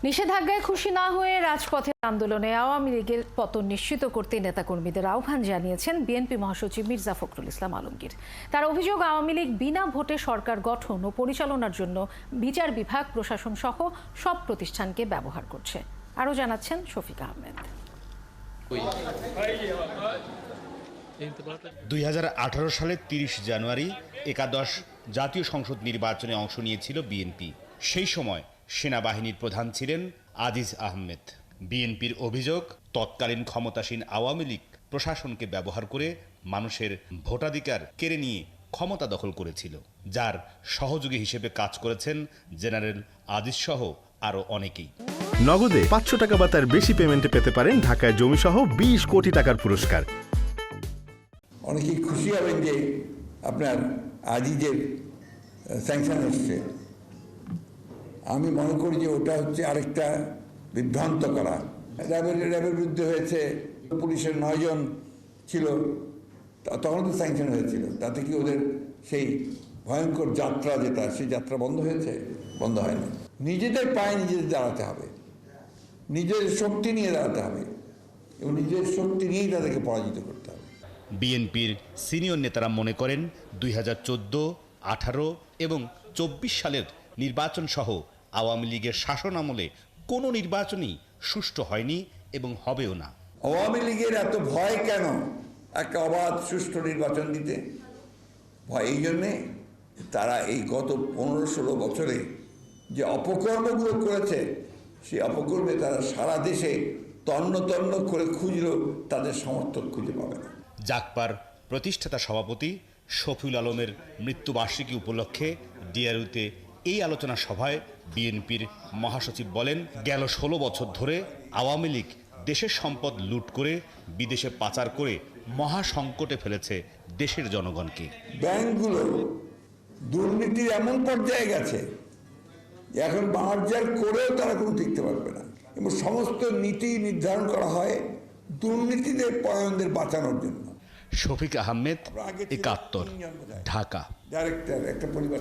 নিষেধাজ্ঞায় খুশি না হয়ে রাজপথের আন্দোলনে আওয়ামী লীগের পতন নিশ্চিত করতে নেতাকর্মীদের আহ্বান জানিয়েছেন বিএনপি মহাসচিব মির্জা ফখরুল ইসলাম আলমগীর। তার অভিযোগ, আওয়ামী লীগ বিনা ভোটে সরকার গঠন ও পরিচালনার জন্য বিচার বিভাগ, প্রশাসন সহ সব প্রতিষ্ঠানকে ব্যবহার করছে। আরও জানাচ্ছেন শফিক আহমেদ। 2018 সালের 30 জানুয়ারি একাদশ জাতীয় সংসদ নির্বাচনে অংশ নিয়েছিল বিএনপি। সেই সময় সেনাবাহিনীর প্রধান ছিলেন আজিজ আহমেদ। বিএনপির অভিযোগ, তৎকালীন ক্ষমতাসীন আওয়ামী লীগ প্রশাসনকে ব্যবহার করে মানুষের ভোটাধিকার কেড়ে নিয়ে ক্ষমতা দখল করেছিল, যার সহযোগী হিসেবে কাজ করেছেন জেনারেল আজিজ সহ আরও অনেকেই। নগদে 500 টাকা বা তার বেশি পেমেন্টে পেতে পারেন ঢাকায় জমিসহ 20 কোটি টাকার পুরস্কার। অনেকেই খুশি হবেন যে আপনার আজিজের স্যাংশন এসছে। আমি মনে করি যে ওটা হচ্ছে আরেকটা বিভ্রান্ত করা। র্যাবের বিরুদ্ধে হয়েছে, পুলিশের 9 জন ছিল, তখন তো স্যাংশন হয়েছিল। তাতে কি ওদের সেই ভয়ঙ্কর যাত্রা যেটা, সেই যাত্রা বন্ধ হয়েছে? বন্ধ হয়নি। নিজেদের পায়ে নিজেদের দাঁড়াতে হবে, নিজের শক্তি নিয়ে দাঁড়াতে হবে এবং নিজের শক্তি নিয়েই তাদেরকে পরাজিত করতে হবে। বিএনপির সিনিয়র নেতারা মনে করেন 2014, 18 এবং 24 সালের নির্বাচন সহ আওয়ামী লীগের শাসন আমলে কোনো নির্বাচনই সুষ্ঠু হয়নি এবং হবেও না। আওয়ামী লীগের এত ভয় কেন একটা অবাধ সুষ্ঠু নির্বাচন দিতে? ভয় এই জন্যে, তারা এই গত 15-16 বছরে যে অপকর্মগুলো করেছে, সেই অপকর্মে তারা সারা দেশে তন্ন তন্ন করে খুঁজলেও তাদের সমর্থক খুঁজে পাবে না। জাগপার প্রতিষ্ঠাতা সভাপতি শফিউল আলমের মৃত্যুবার্ষিকী উপলক্ষে ডিআরইউতে এই আলোচনা সভায় বিএনপির মহাসচিব বলেন, গেল 16 বছর ধরে আওয়ামী লীগ দেশের সম্পদ লুট করে বিদেশে পাচার করে মহা সংকটে ফেলেছে দেশের জনগণকে। ব্যাংকগুলো দুর্নীতির এমন পর্যায়ে গেছে যে এখন বাজার করেও তারা কোনো টিকতে পারবে না, এবং সমস্ত নীতি নির্ধারণ করা হয় দুর্নীতিদের পরায়ণদের বাঁচানোর জন্য। শফিক আহমেদ, 71, ঢাকা। ডাইরেক্টর একটা পরিবার।